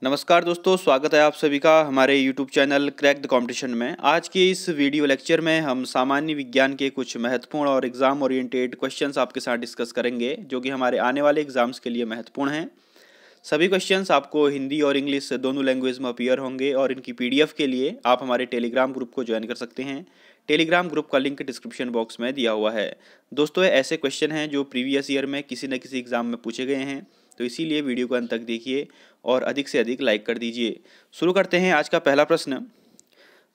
नमस्कार दोस्तों, स्वागत है आप सभी का हमारे YouTube channel crack the competition में। आज के इस वीडियो लेक्चर में हम सामान्य विज्ञान के कुछ महत्वपूर्ण और एग्ज़ाम ओरिएंटेड क्वेश्चंस आपके साथ डिस्कस करेंगे, जो कि हमारे आने वाले एग्जाम्स के लिए महत्वपूर्ण हैं। सभी क्वेश्चंस आपको हिंदी और इंग्लिश दोनों लैंग्वेज में अपीयर होंगे और इनकी PDF के लिए आप हमारे टेलीग्राम ग्रुप को ज्वाइन कर सकते हैं। टेलीग्राम ग्रुप का लिंक डिस्क्रिप्शन बॉक्स में दिया हुआ है। दोस्तों, ऐसे क्वेश्चन हैं जो प्रीवियस ईयर में किसी न किसी एग्ज़ाम में पूछे गए हैं, तो इसीलिए वीडियो को अंत तक देखिए और अधिक से अधिक लाइक कर दीजिए। शुरू करते हैं आज का पहला प्रश्न।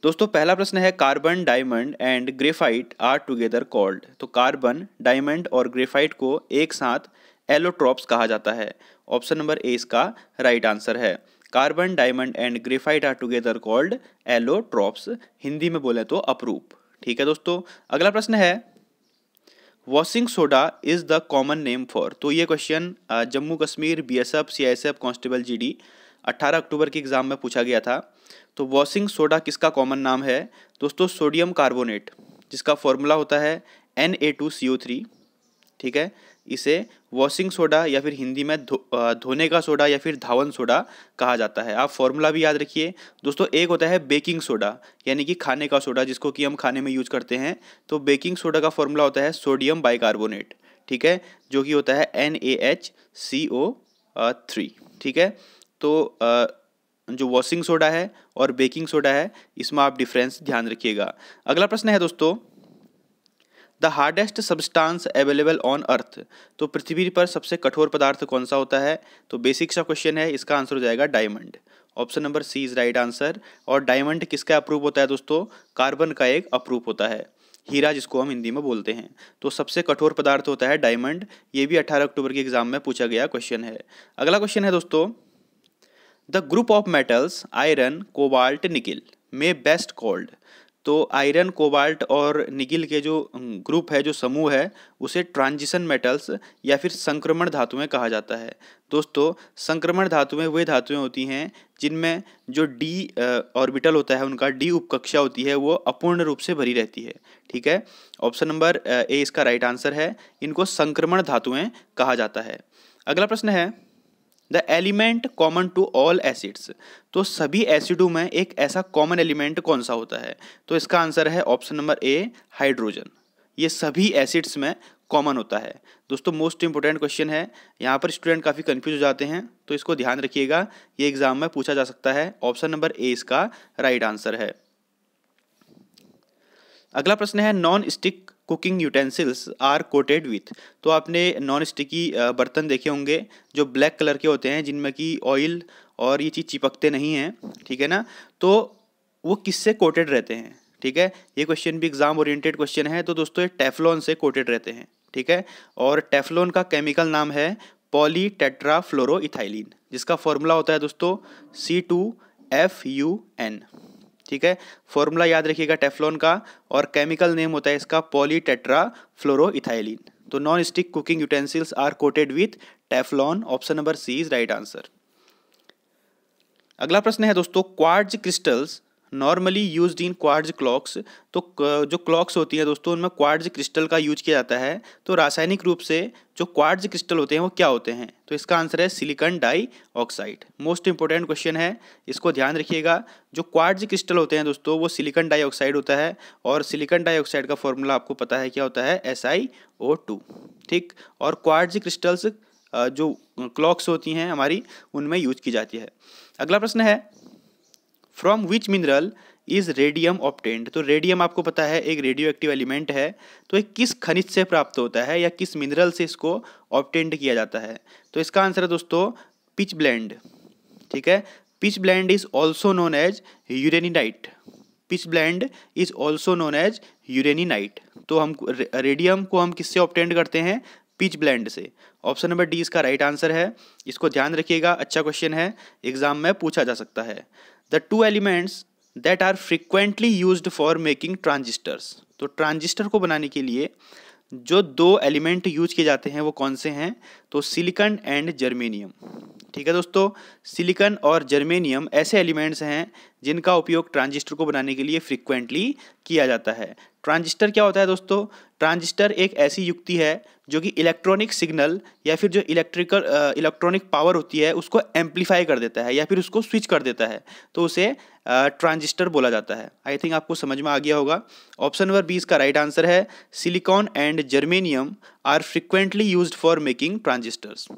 दोस्तों, पहला प्रश्न है carbon, diamond and graphite are together called. तो कार्बन, डायमंड और ग्रेफाइट को एक साथ एलोट्रॉप्स कहा जाता है। ऑप्शन नंबर ए इसका राइट आंसर है। Carbon, diamond and graphite are together called allotropes. Hindi में बोले तो अपरूप। ठीक है दोस्तों, अगला प्रश्न है washing soda is the common name for. तो ये question Jammu Kashmir BSF CISF constable GD 18 अक्टूबर के एग्ज़ाम में पूछा गया था। तो वॉशिंग सोडा किसका कॉमन नाम है? दोस्तों, सोडियम कार्बोनेट, जिसका फॉर्मूला होता है Na2CO3। ठीक है, इसे वॉशिंग सोडा या फिर हिंदी में धोने का सोडा या फिर धावन सोडा कहा जाता है। आप फॉर्मूला भी याद रखिए दोस्तों। एक होता है बेकिंग सोडा, यानी कि खाने का सोडा, जिसको कि हम खाने में यूज करते हैं। तो बेकिंग सोडा का फॉर्मूला होता है सोडियम बाइकार्बोनेट। ठीक है, जो कि होता है NaHCO3। ठीक है, तो जो वॉशिंग सोडा है और बेकिंग सोडा है, इसमें आप डिफरेंस ध्यान रखिएगा। अगला प्रश्न है दोस्तों, the hardest substance available on earth. तो पृथ्वी पर सबसे कठोर पदार्थ कौन सा होता है? तो बेसिक सा क्वेश्चन है, इसका आंसर हो जाएगा diamond. Option number C is right answer. और डायमंड किसका अप्रूव होता है दोस्तों? कार्बन का एक अप्रूव होता है, हीरा जिसको हम हिंदी में बोलते हैं। तो सबसे कठोर पदार्थ होता है डायमंड। ये भी 18 अक्टूबर के एग्जाम में पूछा गया क्वेश्चन है। अगला क्वेश्चन है दोस्तों, the group of metals iron, cobalt, nickel में बेस्ट कॉल्ड। तो आयरन, कोबाल्ट और निकिल के जो ग्रुप है, जो समूह है, उसे ट्रांजिशन मेटल्स या फिर संक्रमण धातुएं कहा जाता है। दोस्तों, संक्रमण धातुएं वे धातुएं होती हैं जिनमें जो d ऑर्बिटल होता है, उनका d उपकक्षा होती है, वो अपूर्ण रूप से भरी रहती है। ठीक है, ऑप्शन नंबर ए इसका राइट आंसर है। इनको संक्रमण धातुएं कहा जाता है। अगला प्रश्न है the element common to all acids. तो सभी एसिडों में एक ऐसा कॉमन एलिमेंट कौन सा होता है? तो इसका आंसर है ऑप्शन नंबर ए, हाइड्रोजन। ये सभी एसिड्स में कॉमन होता है। दोस्तों, मोस्ट इंपोर्टेंट क्वेश्चन है, यहाँ पर स्टूडेंट काफ़ी कंफ्यूज हो जाते हैं, तो इसको ध्यान रखिएगा, ये एग्जाम में पूछा जा सकता है। ऑप्शन नंबर ए इसका राइट आंसर है। अगला प्रश्न है non stick cooking utensils are coated with. तो आपने नॉन स्टिकी बर्तन देखे होंगे जो ब्लैक कलर के होते हैं, जिनमें कि ऑयल और ये चीज़ चिपकते नहीं हैं। ठीक है ना, तो वो किससे कोटेड रहते हैं? ठीक है, ये क्वेश्चन भी एग्जाम ओरिएंटेड क्वेश्चन है। तो दोस्तों, ये टेफ्लॉन से कोटेड रहते हैं। ठीक है, और टेफ्लॉन का केमिकल नाम है पॉलीटेट्राफ्लोरोइथाइलिन, जिसका फॉर्मूला होता है दोस्तों C2FUN। ठीक है, फॉर्मूला याद रखिएगा टेफ्लॉन का, और केमिकल नेम होता है इसका पॉलीटेट्राफ्लोरोइथाइलिन। तो non stick cooking utensils are coated with Teflon. Option number C is right answer. अगला प्रश्न है दोस्तों, quartz crystals normally used in quartz clocks. तो जो क्लॉक्स होती हैं दोस्तों, उनमें क्वार्ट्ज क्रिस्टल का यूज किया जाता है। तो रासायनिक रूप से जो क्वार्ट्ज क्रिस्टल होते हैं वो क्या होते हैं? तो इसका आंसर है silicon dioxide. Most important question है, इसको ध्यान रखिएगा। जो क्वार्ट्ज क्रिस्टल होते हैं दोस्तों, वो सिलिकॉन डाइऑक्साइड होता है, और सिलिकॉन डाइऑक्साइड का फॉर्मूला आपको पता है क्या होता है? SiO2। ठीक, और क्वार्ट्ज क्रिस्टल्स जो क्लॉक्स होती हैं हमारी, उनमें यूज की जाती है। अगला प्रश्न है from which mineral is radium obtained. तो रेडियम आपको पता है एक रेडियो एक्टिव एलिमेंट है। तो ये किस खनिज से प्राप्त होता है या किस मिनरल से इसको ऑब्टेन्ड किया जाता है? तो इसका आंसर है दोस्तों पिच ब्लेंड। ठीक है, pitchblende is also known as uraninite. Pitchblende is also known as uraninite. तो हम रेडियम को हम किससे ऑब्टेन्ड करते हैं? पिच ब्लेंड से। ऑप्शन नंबर डी इसका राइट आंसर है। इसको ध्यान रखिएगा, अच्छा क्वेश्चन है, एग्जाम में पूछा जा सकता है। The two elements that are frequently used for making transistors. तो ट्रांजिस्टर को बनाने के लिए जो दो एलिमेंट यूज किए जाते हैं वो कौन से हैं? तो सिलिकॉन एंड जर्मेनियम। ठीक है दोस्तों, सिलिकॉन और जर्मेनियम ऐसे एलिमेंट्स हैं जिनका उपयोग ट्रांजिस्टर को बनाने के लिए फ्रीक्वेंटली किया जाता है। ट्रांजिस्टर क्या होता है दोस्तों? ट्रांजिस्टर एक ऐसी युक्ति है जो कि इलेक्ट्रॉनिक सिग्नल या फिर जो इलेक्ट्रॉनिक पावर होती है उसको एम्पलीफाई कर देता है या फिर उसको स्विच कर देता है, तो उसे ट्रांजिस्टर बोला जाता है। आई थिंक आपको समझ में आ गया होगा। ऑप्शन नंबर 20 का राइट आंसर है silicon and germanium are frequently used for making transistors.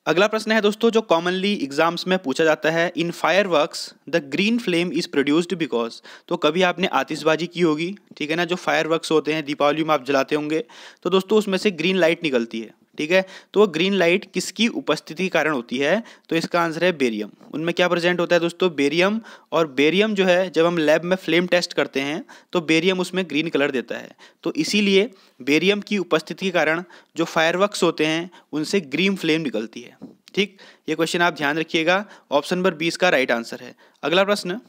अगला प्रश्न है दोस्तों जो कॉमनली एग्जाम्स में पूछा जाता है, in fireworks the green flame is produced because. तो कभी आपने आतिशबाजी की होगी, ठीक है ना, जो फायरवर्क्स होते हैं दीपावली में आप जलाते होंगे, तो दोस्तों उसमें से ग्रीन लाइट निकलती है, ठीक है। तो वो ग्रीन लाइट किसकी उपस्थिति के कारण होती है? तो इसका आंसर है बेरियम। उनमें क्या प्रेजेंट होता है दोस्तों? बेरियम। और बेरियम जो है जब हम लैब में फ्लेम टेस्ट करते हैं तो बेरियम उसमें ग्रीन कलर देता है, तो इसीलिए बेरियम की उपस्थिति के कारण जो फायरवर्क्स होते हैं उनसे ग्रीन फ्लेम निकलती है। ठीक, ये क्वेश्चन आप ध्यान रखिएगा, ऑप्शन नंबर 20 का राइट आंसर है। अगला प्रश्न,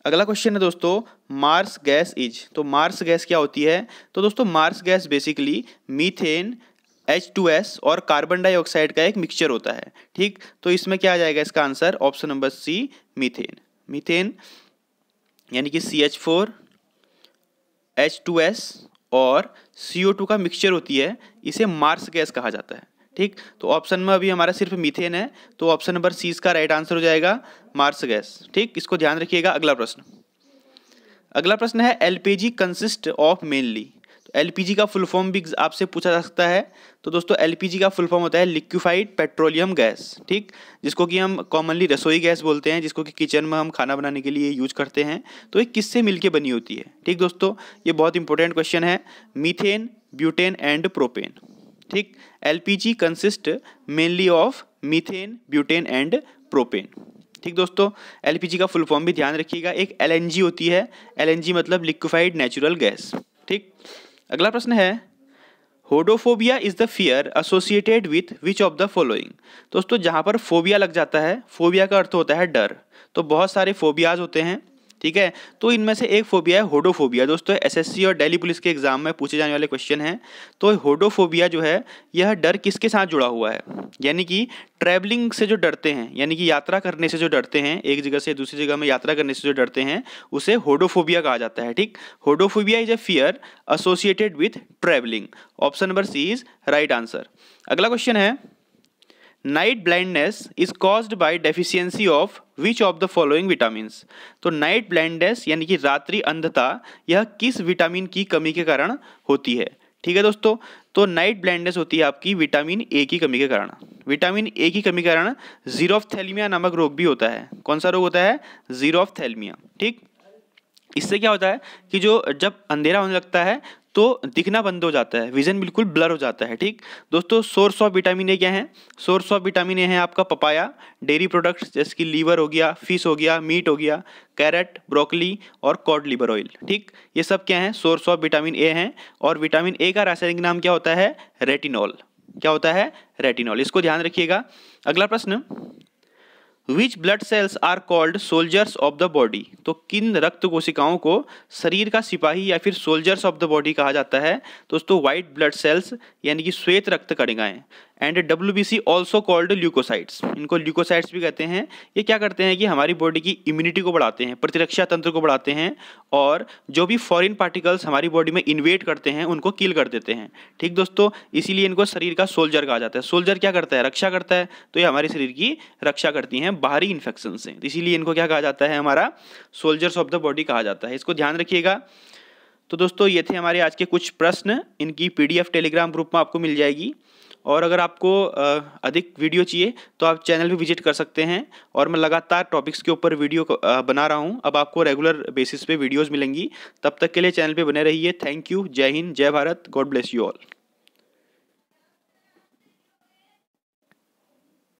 अगला क्वेश्चन है दोस्तों मार्स गैस इज। तो मार्स गैस क्या होती है? तो दोस्तों marsh gas basically methane, H2S और कार्बन डाइऑक्साइड का एक मिक्सचर होता है। ठीक, तो इसमें क्या आ जाएगा इसका answer? Option number C methane. Methane यानी कि CH4, H2S और CO2 का मिक्सचर होती है, इसे मार्स गैस कहा जाता है। ठीक, तो ऑप्शन में अभी हमारा सिर्फ मीथेन है, तो ऑप्शन नंबर सी इसका राइट आंसर हो जाएगा मार्स गैस। ठीक, इसको ध्यान रखिएगा। अगला प्रश्न है LPG कंसिस्ट ऑफ मेनली। तो LPG का फुल फॉर्म भी आपसे पूछा जा सकता है। तो दोस्तों LPG का फुल फॉर्म होता है लिक्विफाइड पेट्रोलियम गैस, ठीक, जिसको कि हम कॉमनली रसोई गैस बोलते हैं, जिसको कि किचन में हम खाना बनाने के लिए यूज करते हैं। तो ये किससे मिलके बनी होती है? ठीक दोस्तों, ये बहुत इंपॉर्टेंट क्वेश्चन है। Methane, butane and propane. ठीक, LPG consist mainly of methane, butane and propane. ठीक दोस्तों, LPG का फुल फॉर्म भी ध्यान रखिएगा। एक LNG होती है, LNG मतलब लिक्विफाइड नेचुरल गैस। ठीक, अगला प्रश्न है hodophobia is the fear associated with which of the following. दोस्तों जहाँ पर फोबिया लग जाता है, फोबिया का अर्थ होता है डर, तो बहुत सारे फोबियाज होते हैं, ठीक है, तो इनमें से एक फोबिया है होडोफोबिया। दोस्तों SSC और दिल्ली पुलिस के एग्जाम में पूछे जाने वाले क्वेश्चन हैं। तो होडोफोबिया जो है यह डर किसके साथ जुड़ा हुआ है? यानी कि ट्रैवलिंग से जो डरते हैं, यानी कि यात्रा करने से जो डरते हैं, एक जगह से दूसरी जगह में यात्रा करने से जो डरते हैं, उसे होडोफोबिया कहा जाता है। ठीक, hodophobia is a fear associated with travelling. Option number C is right answer. अगला क्वेश्चन है night blindness is caused by deficiency of which of the following vitamins. तो नाइट ब्लाइंडनेस यानी कि रात्रि अंधता, यह किस विटामिन की कमी के कारण होती है? ठीक है दोस्तों, तो नाइट ब्लाइंडनेस होती है आपकी विटामिन ए की कमी के कारण। विटामिन ए की कमी के कारण जीरोफ्थैल्मिया नामक रोग भी होता है। कौन सा रोग होता है? जीरोफ्थैल्मिया। ठीक, इससे क्या होता है कि जो जब अंधेरा होने लगता है तो दिखना बंद हो जाता है, विजन बिल्कुल ब्लर हो जाता है। ठीक दोस्तों, सोर्स ऑफ विटामिन ए क्या है? सोर्स ऑफ विटामिन ए है आपका पपाया, डेयरी प्रोडक्ट्स जैसे कि लीवर हो गया, फिश हो गया, मीट हो गया, कैरेट, ब्रोकली और कॉड लिवर ऑयल। ठीक, ये सब क्या है? सोर्स ऑफ विटामिन ए हैं। और विटामिन ए का रासायनिक नाम क्या होता है? रेटिनॉल। क्या होता है? रेटिनॉल। इसको ध्यान रखिएगा। अगला प्रश्न, which blood cells are called soldiers of the body. तो किन रक्त कोशिकाओं को शरीर का सिपाही या फिर सोल्जर्स ऑफ द बॉडी कहा जाता है? दोस्तों व्हाइट ब्लड सेल्स यानी कि श्वेत रक्त कणिकाएं, and WBC also called leucocytes. इनको ल्यूकोसाइट्स भी कहते हैं। ये क्या करते हैं कि हमारी बॉडी की इम्यूनिटी को बढ़ाते हैं, प्रतिरक्षा तंत्र को बढ़ाते हैं, और जो भी फॉरेन पार्टिकल्स हमारी बॉडी में इन्वेट करते हैं उनको किल कर देते हैं। ठीक दोस्तों, इसीलिए इनको शरीर का सोल्जर कहा जाता है। सोल्जर क्या करता है? रक्षा करता है, तो ये हमारे शरीर की रक्षा करती हैं बाहरी इन्फेक्शन से, इसीलिए इनको क्या कहा जाता है? हमारा सोल्जर्स ऑफ द बॉडी कहा जाता है। इसको ध्यान रखिएगा। तो दोस्तों ये थे हमारे आज के कुछ प्रश्न। इनकी PDF टेलीग्राम ग्रुप में आपको मिल जाएगी, और अगर आपको अधिक वीडियो चाहिए तो आप चैनल पे विजिट कर सकते हैं, और मैं लगातार टॉपिक्स के ऊपर वीडियो बना रहा हूँ। अब आपको रेगुलर बेसिस पे वीडियोस मिलेंगी। तब तक के लिए चैनल पे बने रहिए। Thank you. जय हिंद, जय Bharat, God bless you all.